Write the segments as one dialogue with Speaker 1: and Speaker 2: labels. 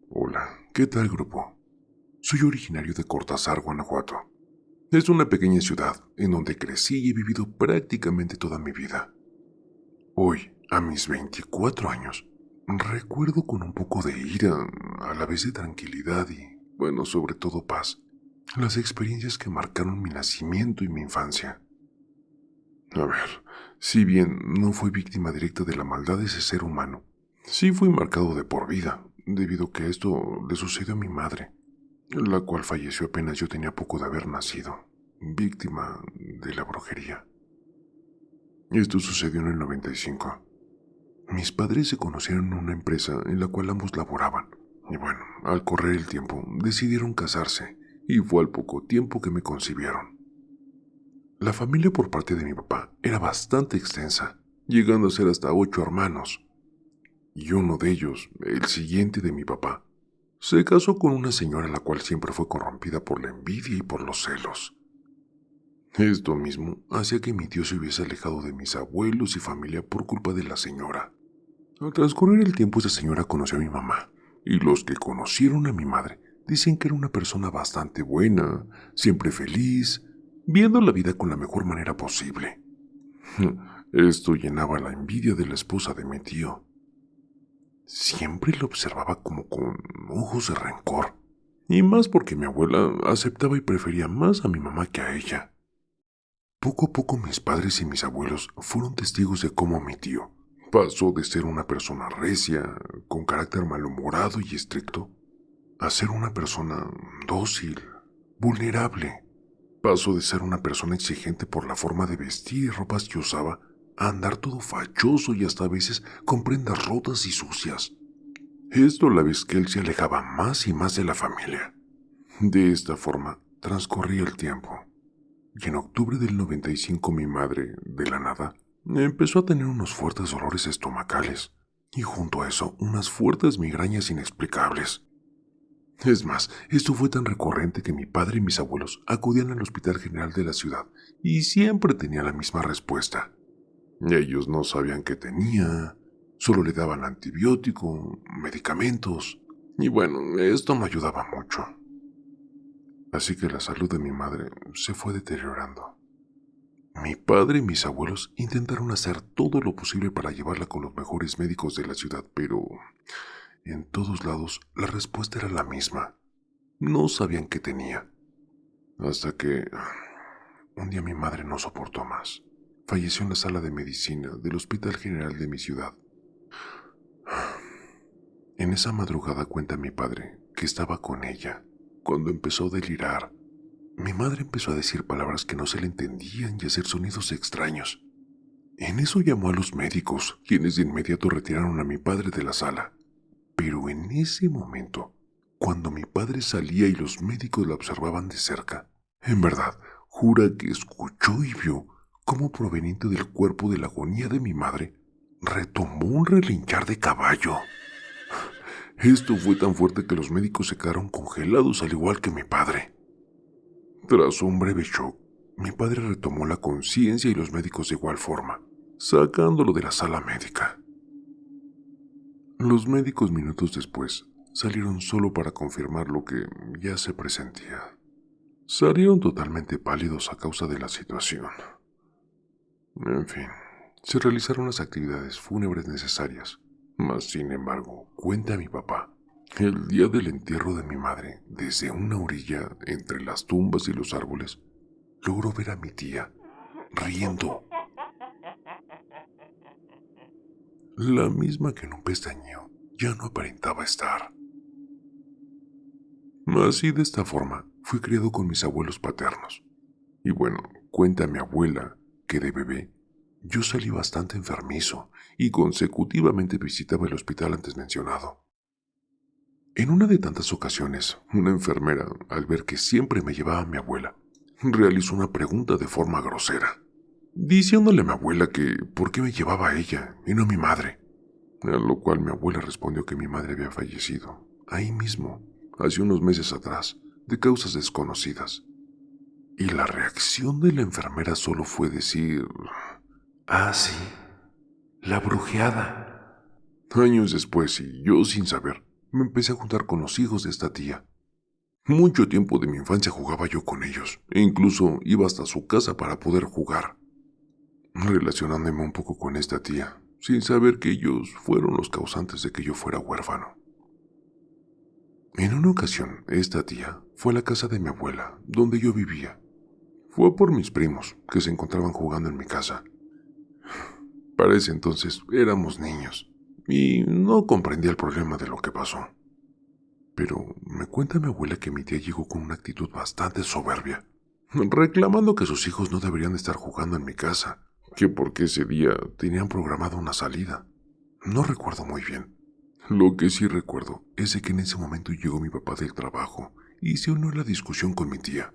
Speaker 1: Hola, ¿qué tal, grupo? Soy originario de Cortázar, Guanajuato. Es una pequeña ciudad en donde crecí y he vivido prácticamente toda mi vida. Hoy, a mis 24 años, recuerdo con un poco de ira, a la vez de tranquilidad y, bueno, sobre todo paz, las experiencias que marcaron mi nacimiento y mi infancia. A ver, si bien no fui víctima directa de la maldad de ese ser humano, sí fui marcado de por vida, debido a que esto le sucedió a mi madre, la cual falleció apenas yo tenía poco de haber nacido, víctima de la brujería. Esto sucedió en el 95. Mis padres se conocieron en una empresa en la cual ambos laboraban, y bueno, al correr el tiempo decidieron casarse, y fue al poco tiempo que me concibieron. La familia por parte de mi papá era bastante extensa, llegando a ser hasta 8 hermanos, y uno de ellos, el siguiente de mi papá, se casó con una señora la cual siempre fue corrompida por la envidia y por los celos. Esto mismo hacía que mi tío se hubiese alejado de mis abuelos y familia por culpa de la señora. Al transcurrir el tiempo, esa señora conoció a mi mamá, y los que conocieron a mi madre dicen que era una persona bastante buena, siempre feliz, viendo la vida con la mejor manera posible. Esto llenaba la envidia de la esposa de mi tío. Siempre lo observaba como con ojos de rencor, y más porque mi abuela aceptaba y prefería más a mi mamá que a ella. Poco a poco mis padres y mis abuelos fueron testigos de cómo mi tío pasó de ser una persona recia, con carácter malhumorado y estricto, a ser una persona dócil, vulnerable. Pasó de ser una persona exigente por la forma de vestir y ropas que usaba, a andar todo fachoso y hasta a veces con prendas rotas y sucias. Esto a la vez que él se alejaba más y más de la familia. De esta forma transcurría el tiempo. Y en octubre del 95 mi madre, de la nada, empezó a tener unos fuertes dolores estomacales y junto a eso unas fuertes migrañas inexplicables. Es más, esto fue tan recurrente que mi padre y mis abuelos acudían al Hospital General de la ciudad y siempre tenía la misma respuesta. Ellos no sabían qué tenía, solo le daban antibiótico, medicamentos y bueno, esto no ayudaba mucho. Así que la salud de mi madre se fue deteriorando. Mi padre y mis abuelos intentaron hacer todo lo posible para llevarla con los mejores médicos de la ciudad, pero en todos lados la respuesta era la misma. No sabían qué tenía. Hasta que un día mi madre no soportó más. Falleció en la sala de medicina del Hospital General de mi ciudad. En esa madrugada cuenta mi padre que estaba con ella cuando empezó a delirar. Mi madre empezó a decir palabras que no se le entendían y a hacer sonidos extraños. En eso llamó a los médicos, quienes de inmediato retiraron a mi padre de la sala. Pero en ese momento, cuando mi padre salía y los médicos la observaban de cerca, en verdad, jura que escuchó y vio cómo proveniente del cuerpo de la agonía de mi madre, retomó un relinchar de caballo. Esto fue tan fuerte que los médicos se quedaron congelados al igual que mi padre. Tras un breve shock, mi padre retomó la conciencia y los médicos de igual forma, sacándolo de la sala médica. Los médicos minutos después salieron solo para confirmar lo que ya se presentía. Salieron totalmente pálidos a causa de la situación. En fin, se realizaron las actividades fúnebres necesarias, mas sin embargo, cuenta mi papá, el día del entierro de mi madre, desde una orilla entre las tumbas y los árboles, logró ver a mi tía riendo, la misma que en un pestañeo ya no aparentaba estar. Así de esta forma fui criado con mis abuelos paternos. Y bueno, cuenta mi abuela que de bebé yo salí bastante enfermizo y consecutivamente visitaba el hospital antes mencionado. En una de tantas ocasiones, una enfermera, al ver que siempre me llevaba a mi abuela, realizó una pregunta de forma grosera, diciéndole a mi abuela que por qué me llevaba a ella y no a mi madre, a lo cual mi abuela respondió que mi madre había fallecido, ahí mismo, hace unos meses atrás, de causas desconocidas. Y la reacción de la enfermera solo fue decir:
Speaker 2: Ah, sí, la brujeada.
Speaker 1: Años después, y yo sin saber, me empecé a juntar con los hijos de esta tía. Mucho tiempo de mi infancia jugaba yo con ellos, e incluso iba hasta su casa para poder jugar, relacionándome un poco con esta tía, sin saber que ellos fueron los causantes de que yo fuera huérfano. En una ocasión, esta tía fue a la casa de mi abuela, donde yo vivía. Fue por mis primos, que se encontraban jugando en mi casa. Para ese entonces éramos niños, y no comprendía el problema de lo que pasó. Pero me cuenta mi abuela que mi tía llegó con una actitud bastante soberbia, reclamando que sus hijos no deberían estar jugando en mi casa, que porque ese día tenían programada una salida. No recuerdo muy bien. Lo que sí recuerdo es de que en ese momento llegó mi papá del trabajo y se unió a la discusión con mi tía.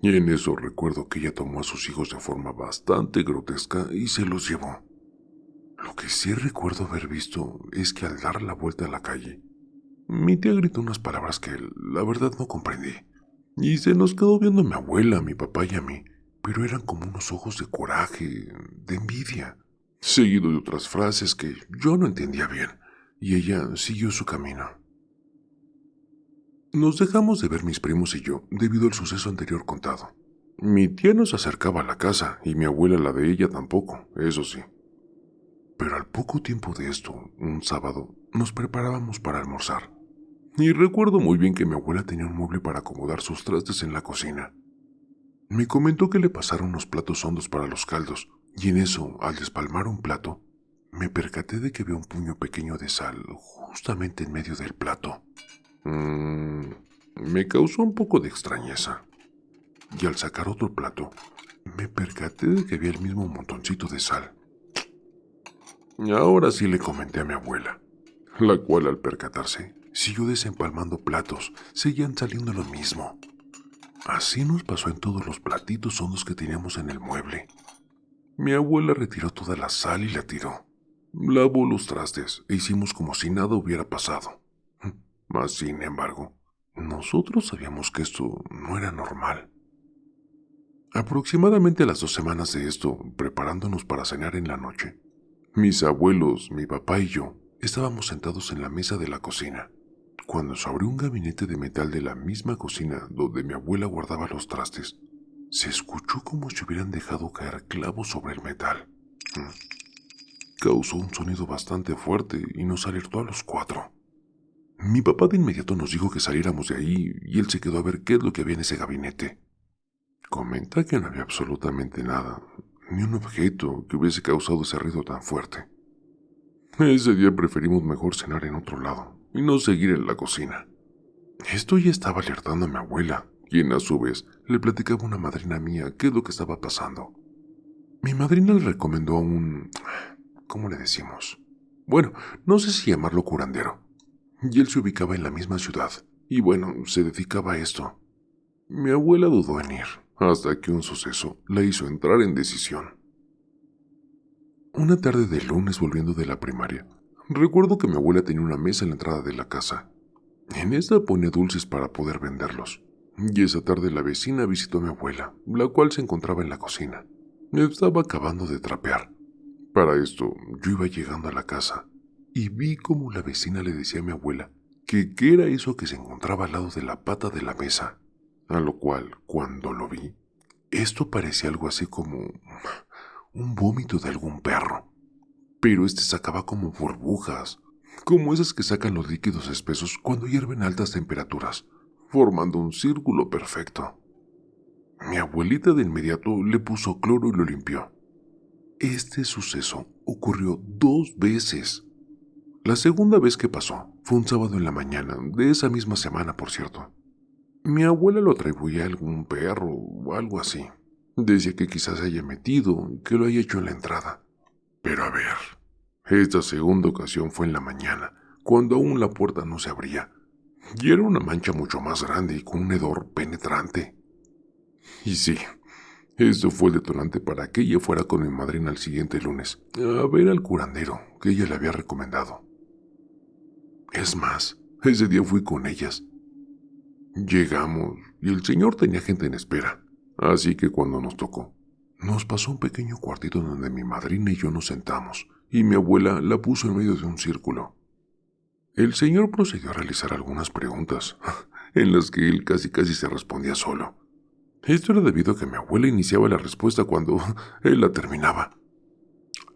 Speaker 1: Y en eso recuerdo que ella tomó a sus hijos de forma bastante grotesca y se los llevó. Lo que sí recuerdo haber visto es que al dar la vuelta a la calle, mi tía gritó unas palabras que la verdad no comprendí. Y se nos quedó viendo mi abuela, mi papá y a mí, pero eran como unos ojos de coraje, de envidia, seguido de otras frases que yo no entendía bien, y ella siguió su camino. Nos dejamos de ver mis primos y yo debido al suceso anterior contado. Mi tía no se acercaba a la casa y mi abuela la de ella tampoco, eso sí. Pero al poco tiempo de esto, un sábado, nos preparábamos para almorzar. Y recuerdo muy bien que mi abuela tenía un mueble para acomodar sus trastes en la cocina. Me comentó que le pasaron unos platos hondos para los caldos, y en eso, al despalmar un plato, me percaté de que había un puño pequeño de sal justamente en medio del plato. Me causó un poco de extrañeza. Y al sacar otro plato, me percaté de que había el mismo montoncito de sal. Ahora sí le comenté a mi abuela, la cual al percatarse, siguió desempalmando platos, seguían saliendo lo mismo. Así nos pasó en todos los platitos hondos que teníamos en el mueble. Mi abuela retiró toda la sal y la tiró. Lavó los trastes e hicimos como si nada hubiera pasado. Mas, sin embargo, nosotros sabíamos que esto no era normal. Aproximadamente a las 2 semanas de esto, preparándonos para cenar en la noche, mis abuelos, mi papá y yo estábamos sentados en la mesa de la cocina, cuando se abrió un gabinete de metal de la misma cocina donde mi abuela guardaba los trastes. Se escuchó como si hubieran dejado caer clavos sobre el metal. Causó un sonido bastante fuerte y nos alertó a los 4. Mi papá de inmediato nos dijo que saliéramos de ahí y él se quedó a ver qué es lo que había en ese gabinete. Comenta que no había absolutamente nada, ni un objeto que hubiese causado ese ruido tan fuerte. Ese día preferimos mejor cenar en otro lado y no seguir en la cocina. Esto ya estaba alertando a mi abuela, quien a su vez le platicaba a una madrina mía qué es lo que estaba pasando. Mi madrina le recomendó a un... ¿cómo le decimos? Bueno, no sé si llamarlo curandero. Y él se ubicaba en la misma ciudad, y bueno, se dedicaba a esto. Mi abuela dudó en ir, hasta que un suceso la hizo entrar en decisión. Una tarde de lunes volviendo de la primaria, recuerdo que mi abuela tenía una mesa en la entrada de la casa. En esta ponía dulces para poder venderlos. Y esa tarde la vecina visitó a mi abuela, la cual se encontraba en la cocina. Estaba acabando de trapear. Para esto, yo iba llegando a la casa y vi como la vecina le decía a mi abuela que qué era eso que se encontraba al lado de la pata de la mesa. A lo cual, cuando lo vi, esto parecía algo así como un vómito de algún perro. Pero este sacaba como burbujas, como esas que sacan los líquidos espesos cuando hierven a altas temperaturas, formando un círculo perfecto. Mi abuelita de inmediato le puso cloro y lo limpió. Este suceso ocurrió 2 veces. La segunda vez que pasó fue un sábado en la mañana, de esa misma semana, por cierto. Mi abuela lo atribuía a algún perro o algo así. Decía que quizás se haya metido, que lo haya hecho en la entrada. Pero a ver, esta segunda ocasión fue en la mañana, cuando aún la puerta no se abría, y era una mancha mucho más grande y con un hedor penetrante. Y sí, esto fue el detonante para que ella fuera con mi madrina el siguiente lunes a ver al curandero que ella le había recomendado. Es más, ese día fui con ellas. Llegamos y el señor tenía gente en espera, así que cuando nos tocó, nos pasó un pequeño cuartito donde mi madrina y yo nos sentamos, y mi abuela la puso en medio de un círculo. El señor procedió a realizar algunas preguntas, en las que él casi se respondía solo. Esto era debido a que mi abuela iniciaba la respuesta cuando él la terminaba.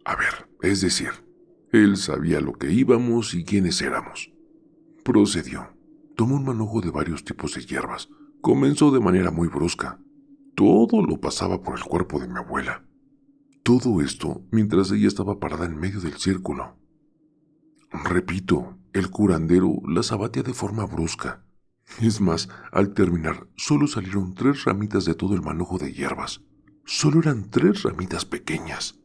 Speaker 1: A ver, es decir, él sabía lo que íbamos y quiénes éramos. Procedió. Tomó un manojo de varios tipos de hierbas. Comenzó de manera muy brusca. Todo lo pasaba por el cuerpo de mi abuela. Todo esto mientras ella estaba parada en medio del círculo. Repito, el curandero las abatía de forma brusca. Es más, al terminar, solo salieron 3 ramitas de todo el manojo de hierbas. Solo eran 3 ramitas pequeñas.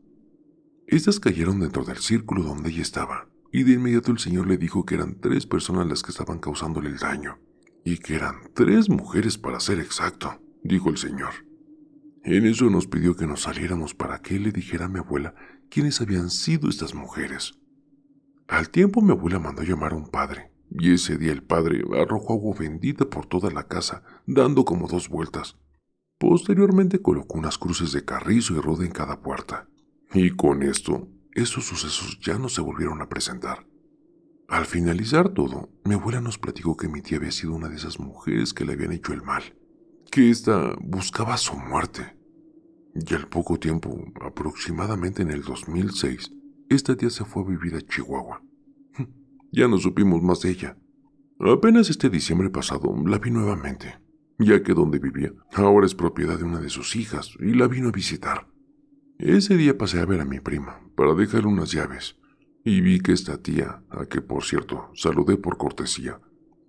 Speaker 1: Estas cayeron dentro del círculo donde ella estaba, y de inmediato el señor le dijo que eran 3 personas las que estaban causándole el daño, y que eran 3 mujeres para ser exacto, dijo el señor. En eso nos pidió que nos saliéramos para que él le dijera a mi abuela quiénes habían sido estas mujeres. Al tiempo mi abuela mandó llamar a un padre, y ese día el padre arrojó agua bendita por toda la casa, dando como 2 vueltas. Posteriormente colocó unas cruces de carrizo y ruda en cada puerta. Y con esto, esos sucesos ya no se volvieron a presentar. Al finalizar todo, mi abuela nos platicó que mi tía había sido una de esas mujeres que le habían hecho el mal, que ésta buscaba su muerte. Y al poco tiempo, aproximadamente en el 2006, esta tía se fue a vivir a Chihuahua. Ya no supimos más de ella. Apenas este diciembre pasado la vi nuevamente, ya que donde vivía ahora es propiedad de una de sus hijas y la vino a visitar. Ese día pasé a ver a mi prima para dejarle unas llaves y vi que esta tía, a que por cierto saludé por cortesía,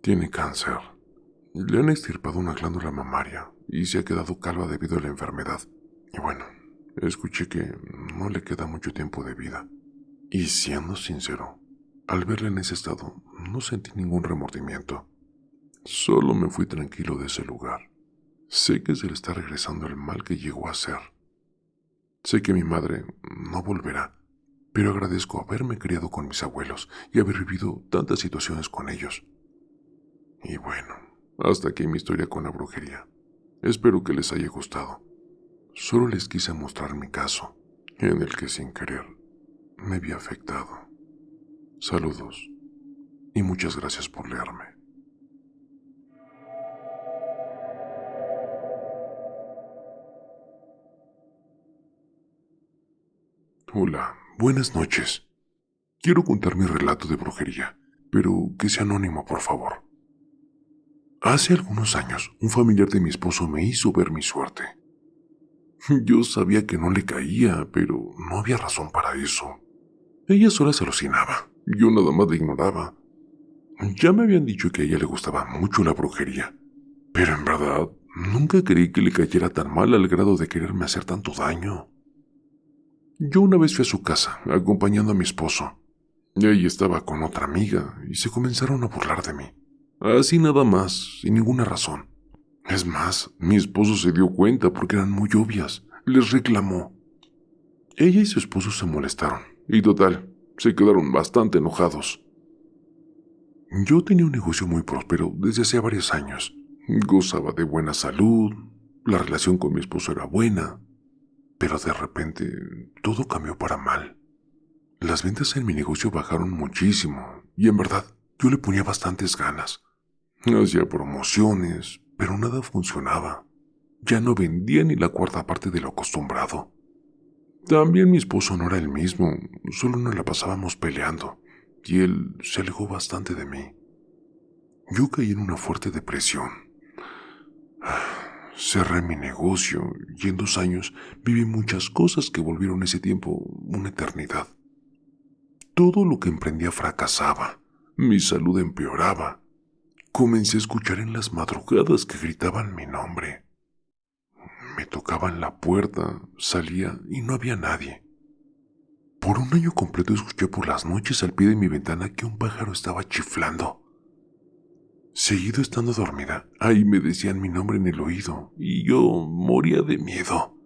Speaker 1: tiene cáncer. Le han extirpado una glándula mamaria y se ha quedado calva debido a la enfermedad. Y bueno, escuché que no le queda mucho tiempo de vida. Y siendo sincero, al verla en ese estado no sentí ningún remordimiento. Solo me fui tranquilo de ese lugar. Sé que se le está regresando el mal que llegó a hacer. Sé que mi madre no volverá, pero agradezco haberme criado con mis abuelos y haber vivido tantas situaciones con ellos. Y bueno, hasta aquí mi historia con la brujería. Espero que les haya gustado. Solo les quise mostrar mi caso, en el que sin querer me vi afectado. Saludos y muchas gracias por leerme. Hola, buenas noches. Quiero contar mi relato de brujería, pero que sea anónimo, por favor. Hace algunos años, un familiar de mi esposo me hizo ver mi suerte. Yo sabía que no le caía, pero no había razón para eso. Ella sola se alucinaba, yo nada más la ignoraba. Ya me habían dicho que a ella le gustaba mucho la brujería, pero en verdad nunca creí que le cayera tan mal al grado de quererme hacer tanto daño. Yo una vez fui a su casa, acompañando a mi esposo. Ella estaba con otra amiga y se comenzaron a burlar de mí. Así nada más, sin ninguna razón. Es más, mi esposo se dio cuenta porque eran muy obvias. Les reclamó. Ella y su esposo se molestaron, y total, se quedaron bastante enojados. Yo tenía un negocio muy próspero desde hacía varios años. Gozaba de buena salud, la relación con mi esposo era buena, pero de repente todo cambió para mal. Las ventas en mi negocio bajaron muchísimo, y en verdad, yo le ponía bastantes ganas. Hacía promociones, pero nada funcionaba. Ya no vendía ni la cuarta parte de lo acostumbrado. También mi esposo no era el mismo, solo nos la pasábamos peleando, y él se alejó bastante de mí. Yo caí en una fuerte depresión. Cerré mi negocio y en 2 años viví muchas cosas que volvieron ese tiempo una eternidad. Todo lo que emprendía fracasaba, mi salud empeoraba. Comencé a escuchar en las madrugadas que gritaban mi nombre. Me tocaban la puerta, salía y no había nadie. Por 1 año completo escuché por las noches al pie de mi ventana que un pájaro estaba chiflando. Seguido estando dormida, ahí me decían mi nombre en el oído y yo moría de miedo.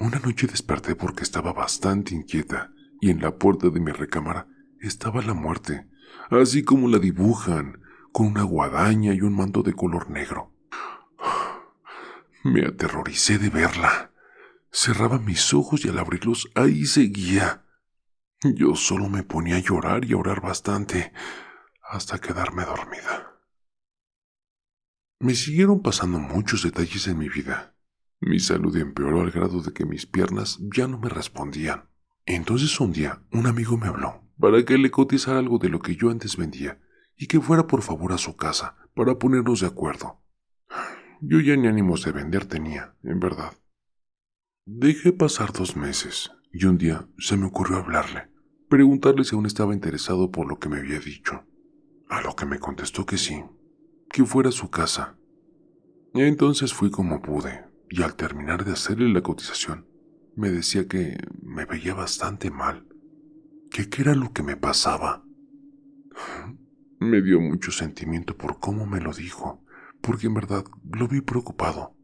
Speaker 1: Una noche desperté porque estaba bastante inquieta y en la puerta de mi recámara estaba la muerte, así como la dibujan, con una guadaña y un manto de color negro. Me aterroricé de verla. Cerraba mis ojos y al abrirlos ahí seguía. Yo solo me ponía a llorar y a orar bastante hasta quedarme dormida. Me siguieron pasando muchos detalles en mi vida. Mi salud empeoró al grado de que mis piernas ya no me respondían. Entonces un día un amigo me habló para que le cotizara algo de lo que yo antes vendía y que fuera por favor a su casa para ponernos de acuerdo. Yo ya ni ánimos de vender tenía, en verdad. Dejé pasar 2 meses y un día se me ocurrió hablarle, preguntarle si aún estaba interesado por lo que me había dicho. A lo que me contestó que sí, que fuera a su casa. Entonces fui como pude y al terminar de hacerle la cotización, me decía que me veía bastante mal, que qué era lo que me pasaba. Me dio mucho sentimiento por cómo me lo dijo, porque en verdad lo vi preocupado.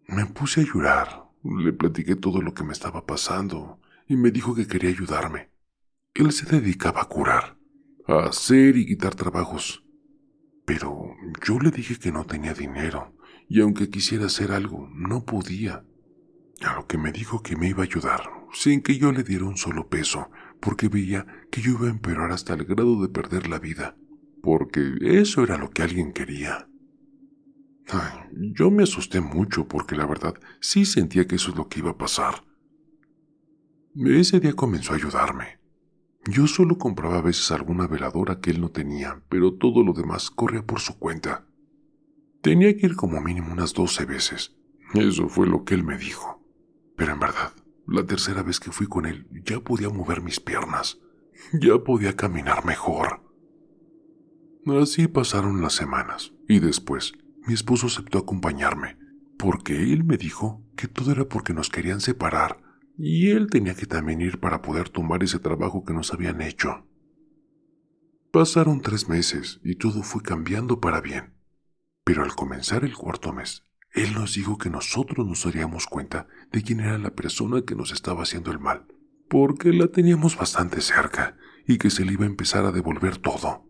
Speaker 1: Me puse a llorar, le platiqué todo lo que me estaba pasando y me dijo que quería ayudarme. Él se dedicaba a curar, a hacer y quitar trabajos. Pero yo le dije que no tenía dinero y aunque quisiera hacer algo, no podía. A lo que me dijo que me iba a ayudar, sin que yo le diera un solo peso, porque veía que yo iba a empeorar hasta el grado de perder la vida, porque eso era lo que alguien quería. Yo me asusté mucho porque la verdad sí sentía que eso es lo que iba a pasar. Ese día comenzó a ayudarme. Yo solo compraba a veces alguna veladora que él no tenía, pero todo lo demás corría por su cuenta. Tenía que ir como mínimo unas 12 veces. Eso fue lo que él me dijo. Pero en verdad, la tercera vez que fui con él ya podía mover mis piernas. Ya podía caminar mejor. Así pasaron las semanas y después mi esposo aceptó acompañarme, porque él me dijo que todo era porque nos querían separar y él tenía que también ir para poder tomar ese trabajo que nos habían hecho. Pasaron 3 meses y todo fue cambiando para bien, pero al comenzar el 4.º mes, él nos dijo que nosotros nos daríamos cuenta de quién era la persona que nos estaba haciendo el mal, porque la teníamos bastante cerca y que se le iba a empezar a devolver todo.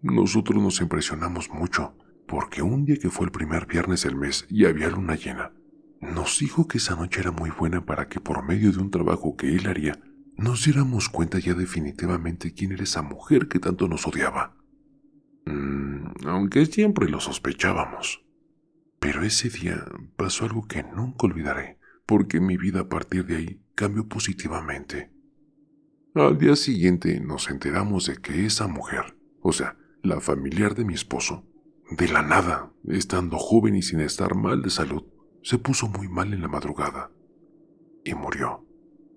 Speaker 1: Nosotros nos impresionamos mucho, porque un día que fue el primer viernes del mes y había luna llena, nos dijo que esa noche era muy buena para que por medio de un trabajo que él haría, nos diéramos cuenta ya definitivamente quién era esa mujer que tanto nos odiaba. Aunque siempre lo sospechábamos. Pero ese día pasó algo que nunca olvidaré, porque mi vida a partir de ahí cambió positivamente. Al día siguiente nos enteramos de que esa mujer, o sea, la familiar de mi esposo, de la nada, estando joven y sin estar mal de salud, se puso muy mal en la madrugada y murió.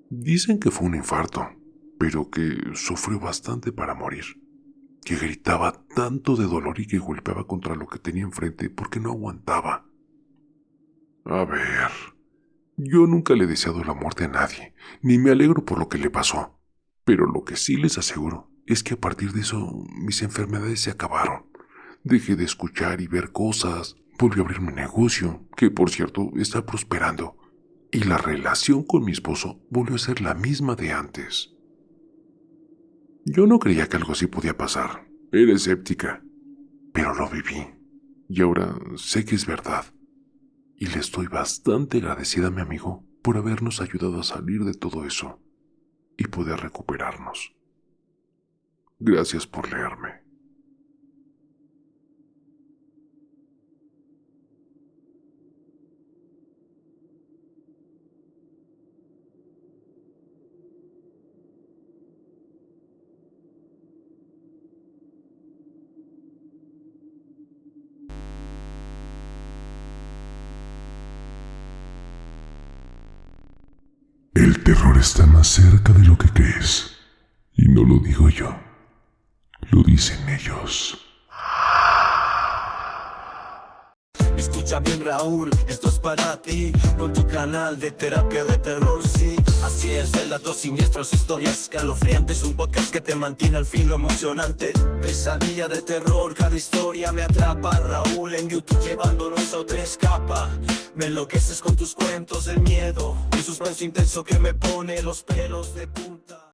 Speaker 1: Dicen que fue un infarto, pero que sufrió bastante para morir, que gritaba tanto de dolor y que golpeaba contra lo que tenía enfrente porque no aguantaba. A ver, yo nunca le he deseado la muerte a nadie, ni me alegro por lo que le pasó, pero lo que sí les aseguro es que a partir de eso mis enfermedades se acabaron. Dejé de escuchar y ver cosas, volví a abrir mi negocio, que por cierto está prosperando, y la relación con mi esposo volvió a ser la misma de antes. Yo no creía que algo así podía pasar, era escéptica, pero lo viví, y ahora sé que es verdad, y le estoy bastante agradecida a mi amigo por habernos ayudado a salir de todo eso y poder recuperarnos. Gracias por leerme.
Speaker 3: El terror está más cerca de lo que crees. Y no lo digo yo, lo dicen ellos.
Speaker 4: Escucha bien, Raúl, esto es para ti, con tu canal de terapia de terror, sí. Así es, relatos siniestros, historias escalofriantes, un podcast que te mantiene al filo emocionante. Pesadilla de terror, cada historia me atrapa. Raúl en YouTube llevándonos a otra escapa. Me enloqueces con tus cuentos del miedo, un suspenso intenso que me pone los pelos de punta.